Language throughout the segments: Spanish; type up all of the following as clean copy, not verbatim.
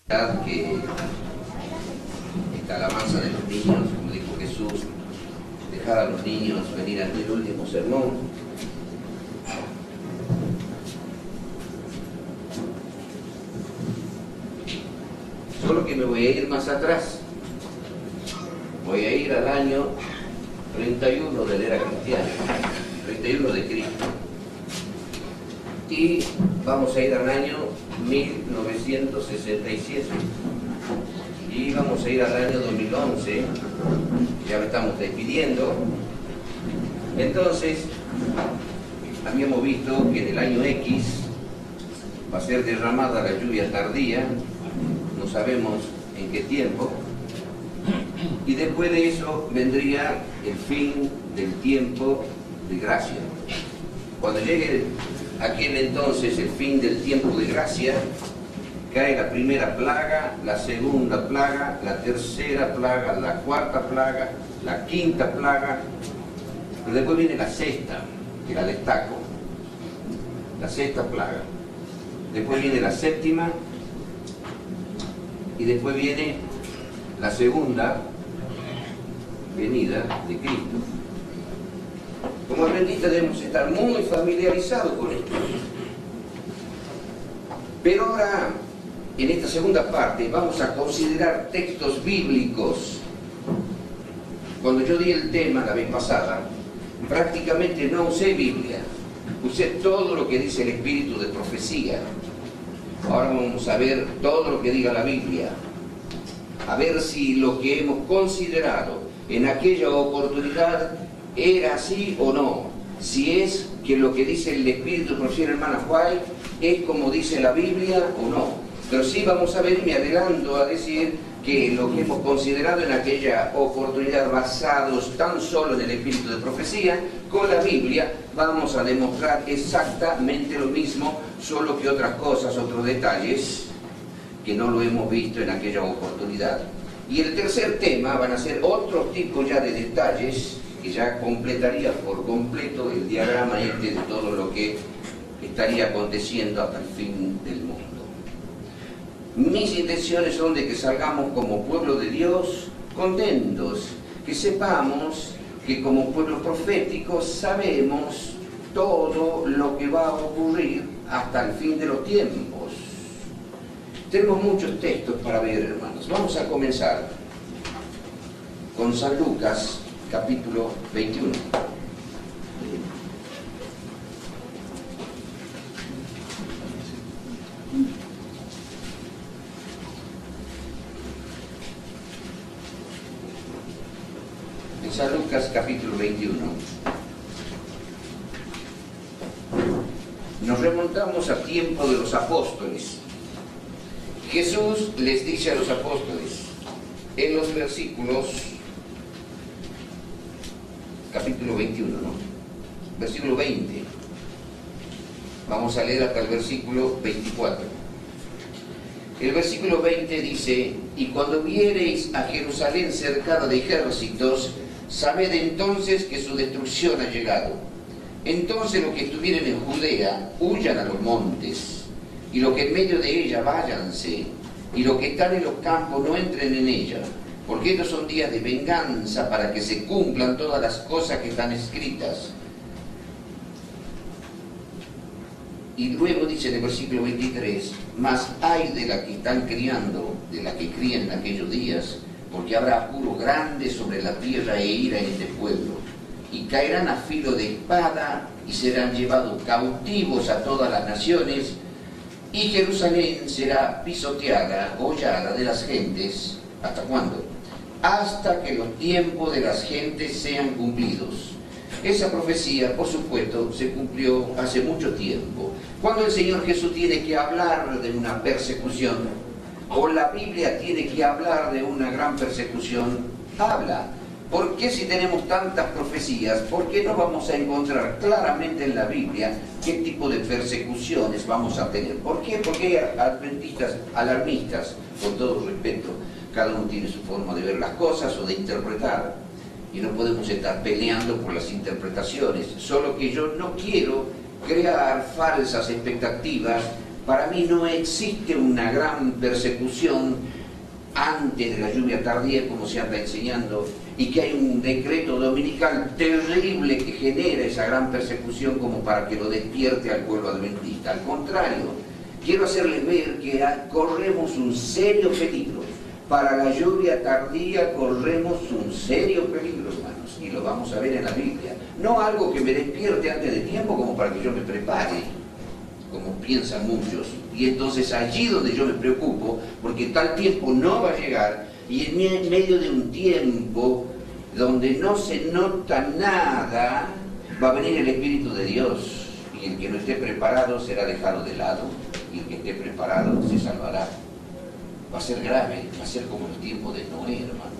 que esta alabanza de los niños, como dijo Jesús, dejar a los niños venir ante el último sermón. Solo que me voy a ir más atrás. Voy a ir al año 31 de la era cristiana, 31 de Cristo. Y vamos a ir al año 1967. Y vamos a ir al año 2011. Ya me estamos despidiendo. Entonces, habíamos visto que en el año X va a ser derramada la lluvia tardía. No sabemos en qué tiempo. Y después de eso vendría el fin del tiempo de gracia. Cuando llegue aquel entonces el fin del tiempo de gracia, cae la primera plaga, la segunda plaga, la tercera plaga, la cuarta plaga, la quinta plaga, pero después viene la sexta, que la destaco, la sexta plaga. Después viene la séptima y después viene la segunda venida de Cristo. Como adventistas debemos estar muy familiarizados con esto. Pero ahora, en esta segunda parte, vamos a considerar textos bíblicos. Cuando yo di el tema la vez pasada, prácticamente no usé Biblia. Usé todo lo que dice el espíritu de profecía. Ahora vamos a ver todo lo que diga la Biblia. A ver si lo que hemos considerado en aquella oportunidad era así o no. Si es que lo que dice el espíritu de profecía, hermana White, es como dice la Biblia o no. Pero sí vamos a ver, me adelanto a decir que lo que hemos considerado en aquella oportunidad basados tan solo en el espíritu de profecía, con la Biblia vamos a demostrar exactamente lo mismo, solo que otras cosas, otros detalles que no lo hemos visto en aquella oportunidad. Y el tercer tema van a ser otro tipo ya de detalles que ya completaría por completo el diagrama de todo lo que estaría aconteciendo hasta el fin del mundo. Mis intenciones son de que salgamos como pueblo de Dios contentos, que sepamos que como pueblo profético sabemos todo lo que va a ocurrir hasta el fin de los tiempos. Tenemos muchos textos para ver, hermanos. Vamos a comenzar con San Lucas, capítulo 21. En San Lucas, capítulo 21. Nos remontamos a tiempo de los apóstoles. Jesús les dice a los apóstoles en los versículos, capítulo 21, ¿no? Versículo 20. Vamos a leer hasta el versículo 24. El versículo 20 dice: y cuando viereis a Jerusalén cercada de ejércitos, sabed entonces que su destrucción ha llegado. Entonces los que estuvieren en Judea huyan a los montes, y los que en medio de ella váyanse, y los que están en los campos no entren en ella, porque estos son días de venganza para que se cumplan todas las cosas que están escritas. Y luego dice en el versículo 23, mas hay de la que están criando, de la que crían en aquellos días, porque habrá apuro grande sobre la tierra e ira en este pueblo, y caerán a filo de espada, y serán llevados cautivos a todas las naciones, y Jerusalén será pisoteada, hollada de las gentes. ¿Hasta cuándo? Hasta que los tiempos de las gentes sean cumplidos. Esa profecía, por supuesto, se cumplió hace mucho tiempo. Cuando el Señor Jesús tiene que hablar de una persecución, o la Biblia tiene que hablar de una gran persecución, habla. ¿Por qué si tenemos tantas profecías, por qué no vamos a encontrar claramente en la Biblia qué tipo de persecuciones vamos a tener? ¿Por qué? Porque hay adventistas alarmistas, con todo respeto, cada uno tiene su forma de ver las cosas o de interpretar, y no podemos estar peleando por las interpretaciones, solo que yo no quiero crear falsas expectativas Para mí no existe una gran persecución antes de la lluvia tardía, como se anda enseñando, y que hay un decreto dominical terrible que genera esa gran persecución como para que lo despierte al pueblo adventista. Al contrario, quiero hacerles ver que corremos un serio peligro. Para la lluvia tardía corremos un serio peligro, hermanos, y lo vamos a ver en la Biblia. No algo que me despierte antes de tiempo como para que yo me prepare, como piensan muchos. Y entonces allí donde yo me preocupo, porque tal tiempo no va a llegar, y en medio de un tiempo donde no se nota nada, va a venir el Espíritu de Dios, y el que no esté preparado será dejado de lado, y el que esté preparado se salvará. Va a ser grave, va a ser como el tiempo de Noé, hermanos.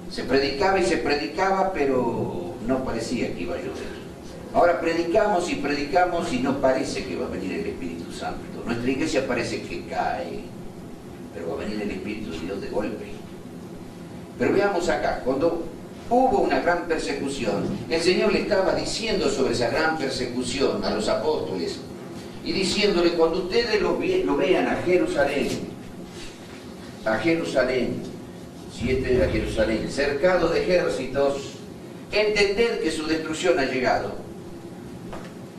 Se predicaba y se predicaba, pero no parecía que iba a llover. Ahora predicamos y no parece que va a venir el Espíritu Santo. Nuestra iglesia parece que cae, pero va a venir el Espíritu de Dios de golpe. Pero veamos acá, cuando hubo una gran persecución, el Señor le estaba diciendo sobre esa gran persecución a los apóstoles, y diciéndole, cuando ustedes lo vean a Jerusalén, 7 a Jerusalén, cercado de ejércitos, entended que su destrucción ha llegado.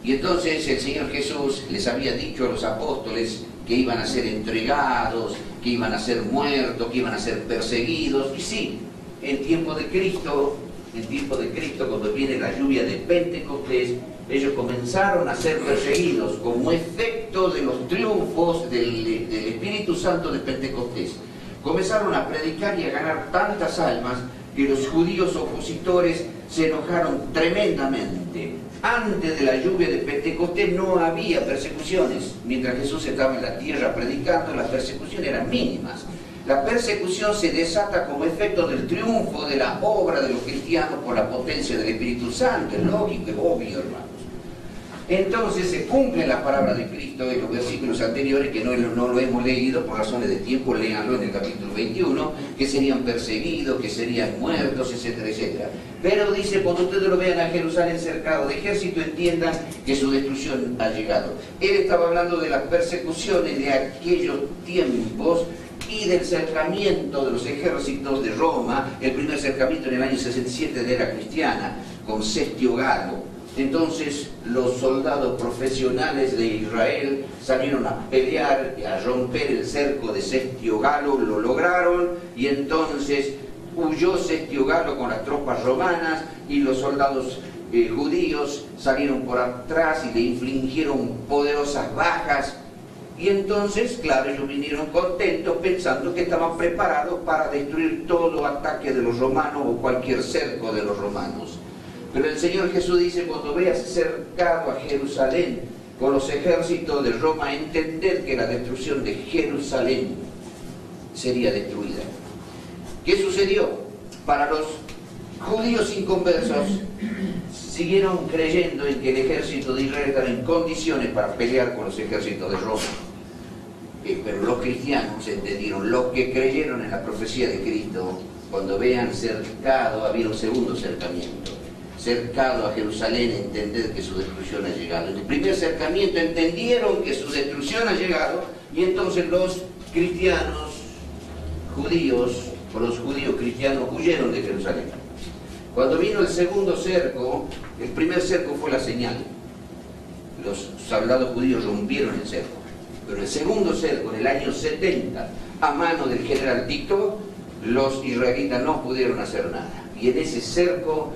Y entonces el Señor Jesús les había dicho a los apóstoles que iban a ser entregados, que iban a ser muertos, que iban a ser perseguidos. Y sí, en tiempo de Cristo, cuando viene la lluvia de Pentecostés, ellos comenzaron a ser perseguidos como efecto de los triunfos del Espíritu Santo de Pentecostés. Comenzaron a predicar y a ganar tantas almas que los judíos opositores se enojaron tremendamente. Antes de la lluvia de Pentecostés no había persecuciones. Mientras Jesús estaba en la tierra predicando, las persecuciones eran mínimas. La persecución se desata como efecto del triunfo de la obra de los cristianos por la potencia del Espíritu Santo. Es lógico, es obvio, hermanos. Entonces se cumple la palabra de Cristo en los versículos anteriores, que no lo hemos leído por razones de tiempo, léanlo en el capítulo 21, que serían perseguidos, que serían muertos, etcétera, etcétera. Pero dice, cuando ustedes lo vean a Jerusalén cercado de ejército, entiendan que su destrucción ha llegado. Él estaba hablando de las persecuciones de aquellos tiempos y del cercamiento de los ejércitos de Roma, el primer cercamiento en el año 67 de la era cristiana, con Cestio Galo. Entonces los soldados profesionales de Israel salieron a pelear, a romper el cerco de Cestio Galo, lo lograron, y entonces huyó Cestio Galo con las tropas romanas, y los soldados judíos salieron por atrás y le infligieron poderosas bajas. Y entonces, claro, ellos vinieron contentos pensando que estaban preparados para destruir todo ataque de los romanos o cualquier cerco de los romanos. Pero el Señor Jesús dice, cuando veas cercado a Jerusalén con los ejércitos de Roma, entender que la destrucción de Jerusalén sería destruida. ¿Qué sucedió? Para los judíos inconversos, siguieron creyendo en que el ejército de Israel estaba en condiciones para pelear con los ejércitos de Roma. Pero los cristianos entendieron, los que creyeron en la profecía de Cristo, cuando vean cercado, había un segundo cercamiento. Cercado a Jerusalén, entender que su destrucción ha llegado. En el primer cercamiento entendieron que su destrucción ha llegado, y entonces los cristianos judíos, o los judíos cristianos, huyeron de Jerusalén. Cuando vino el segundo cerco, el primer cerco fue la señal. Los soldados judíos rompieron el cerco. Pero el segundo cerco, en el año 70, a mano del general Tito, los israelitas no pudieron hacer nada. Y en ese cerco,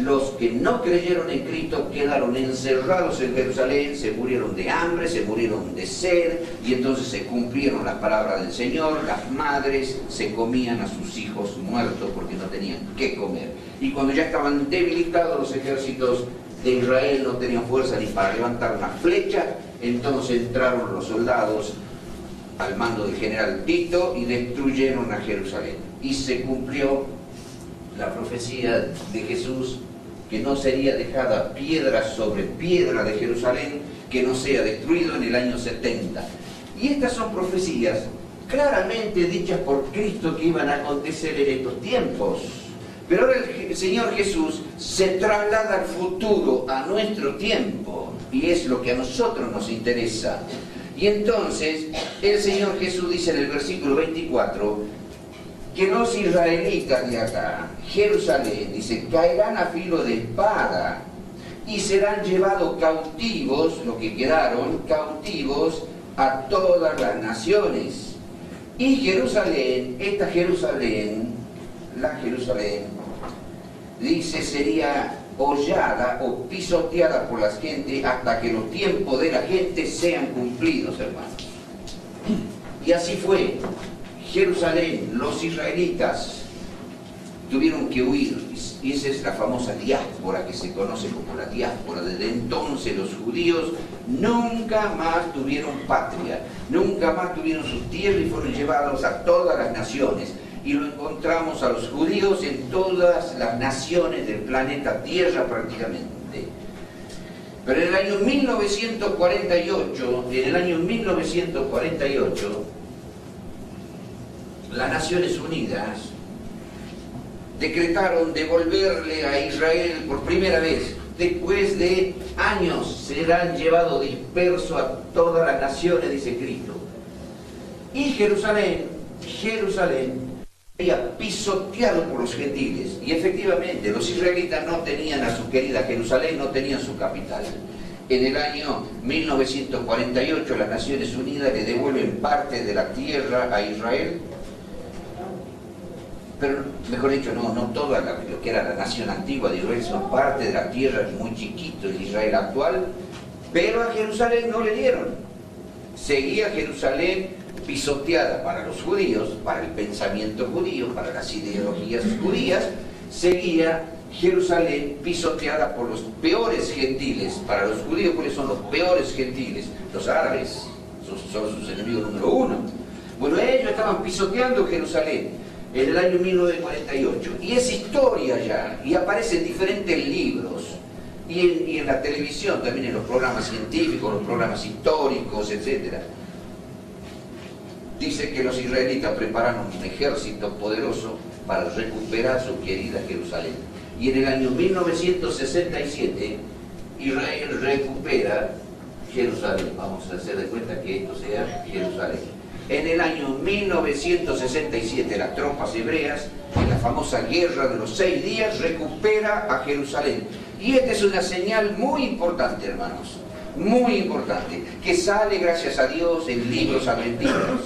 los que no creyeron en Cristo quedaron encerrados en Jerusalén, se murieron de hambre, se murieron de sed, y entonces se cumplieron las palabras del Señor. Las madres se comían a sus hijos muertos porque no tenían qué comer. Y cuando ya estaban debilitados los ejércitos de Israel, no tenían fuerza ni para levantar una flecha, entonces entraron los soldados al mando del general Tito y destruyeron a Jerusalén. Y se cumplió la profecía de Jesús, que no sería dejada piedra sobre piedra de Jerusalén que no sea destruido en el año 70. Y estas son profecías claramente dichas por Cristo que iban a acontecer en estos tiempos. Pero ahora el Señor Jesús se traslada al futuro, a nuestro tiempo, y es lo que a nosotros nos interesa. Y entonces el Señor Jesús dice en el versículo 24 que los israelitas de acá, Jerusalén, dice, caerán a filo de espada y serán llevados cautivos, lo que quedaron, cautivos a todas las naciones. Y Jerusalén, esta Jerusalén, la Jerusalén, dice, sería hollada o pisoteada por la gente hasta que los tiempos de la gente sean cumplidos, hermanos. Y así fue. Jerusalén, los israelitas tuvieron que huir, y esa es la famosa diáspora que se conoce como la diáspora. Desde entonces los judíos nunca más tuvieron patria, nunca más tuvieron sus tierras y fueron llevados a todas las naciones. Y lo encontramos a los judíos en todas las naciones del planeta Tierra prácticamente. Pero en el año 1948, las Naciones Unidas decretaron devolverle a Israel por primera vez, después de años, serán llevados dispersos a todas las naciones, dice Cristo. Y Jerusalén sería pisoteado por los gentiles. Y efectivamente, los israelitas no tenían a su querida Jerusalén, no tenían su capital. En el año 1948, las Naciones Unidas le devuelven parte de la tierra a Israel, pero mejor dicho, no toda lo que era la nación antigua de Israel, sino parte de la tierra muy chiquito de Israel actual, pero a Jerusalén no le dieron. Seguía Jerusalén pisoteada para los judíos, para el pensamiento judío, para las ideologías judías, seguía Jerusalén pisoteada por los peores gentiles. Para los judíos, ¿cuáles son los peores gentiles? Los árabes, son sus enemigos número uno. Bueno, ellos estaban pisoteando Jerusalén en el año 1948, y es historia ya, y aparece en diferentes libros, y en la televisión, también en los programas científicos, los programas históricos, etc. Dice que los israelitas prepararon un ejército poderoso para recuperar su querida Jerusalén. Y en el año 1967, Israel recupera Jerusalén. Vamos a hacer de cuenta que esto sea Jerusalén. En el año 1967, las tropas hebreas, en la famosa guerra de los 6 días, recupera a Jerusalén. Y esta es una señal muy importante, hermanos, muy importante, que sale, gracias a Dios, en libros argentinos,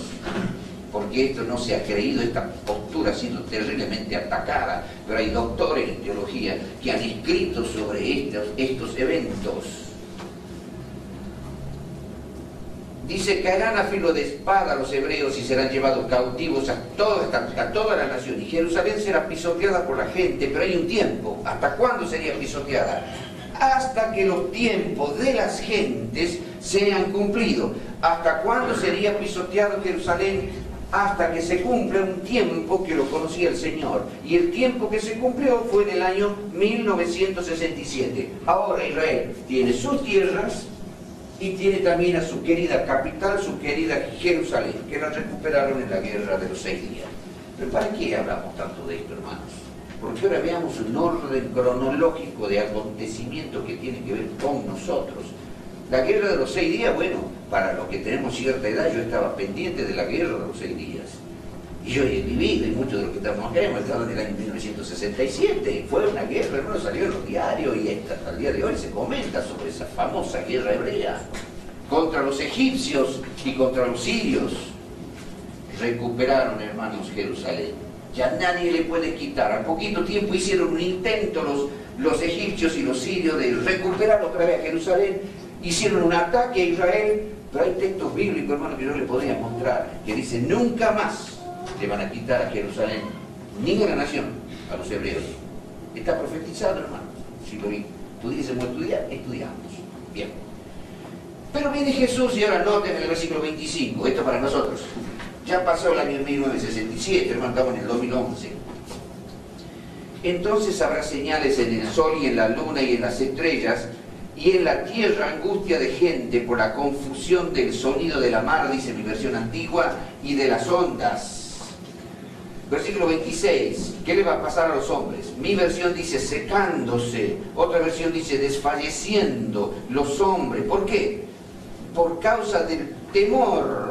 porque esto no se ha creído, esta postura ha sido terriblemente atacada, pero hay doctores en teología que han escrito sobre estos eventos. Dice, caerán a filo de espada los hebreos y serán llevados cautivos a toda la nación. Y Jerusalén será pisoteada por la gente, pero hay un tiempo. ¿Hasta cuándo sería pisoteada? Hasta que los tiempos de las gentes sean cumplidos. ¿Hasta cuándo sería pisoteado Jerusalén? Hasta que se cumpla un tiempo que lo conocía el Señor. Y el tiempo que se cumplió fue en el año 1967. Ahora Israel tiene sus tierras, y tiene también a su querida capital, su querida Jerusalén, que la recuperaron en la guerra de los 6 días. Pero ¿para qué hablamos tanto de esto, hermanos? Porque ahora veamos un orden cronológico de acontecimientos que tiene que ver con nosotros. La guerra de los 6 días, bueno, para los que tenemos cierta edad, yo estaba pendiente de la guerra de los 6 días. Y yo he vivido, y muchos de los que estamos acá hemos estado en el año 1967, fue una guerra, hermano, salió en los diarios, y hasta el día de hoy se comenta sobre esa famosa guerra hebrea contra los egipcios y contra los sirios. Recuperaron, hermanos, Jerusalén. Ya nadie le puede quitar. Al poquito tiempo hicieron un intento los egipcios y los sirios de recuperar otra vez a Jerusalén. Hicieron un ataque a Israel, pero hay textos bíblicos, hermanos, que yo les podría mostrar, que dicen, nunca más le van a quitar a Jerusalén, ninguna nación, a los hebreos. Está profetizado, hermano. Si lo pudiésemos estudiar, estudiamos. Bien. Pero viene Jesús y ahora noten en el versículo 25, esto para nosotros. Ya pasó el año 1967, hermano, estamos en el 2011. Entonces habrá señales en el sol y en la luna y en las estrellas, y en la tierra angustia de gente por la confusión del sonido de la mar, dice mi versión antigua, y de las ondas. Versículo 26, ¿qué le va a pasar a los hombres? Mi versión dice secándose, otra versión dice desfalleciendo los hombres. ¿Por qué? Por causa del temor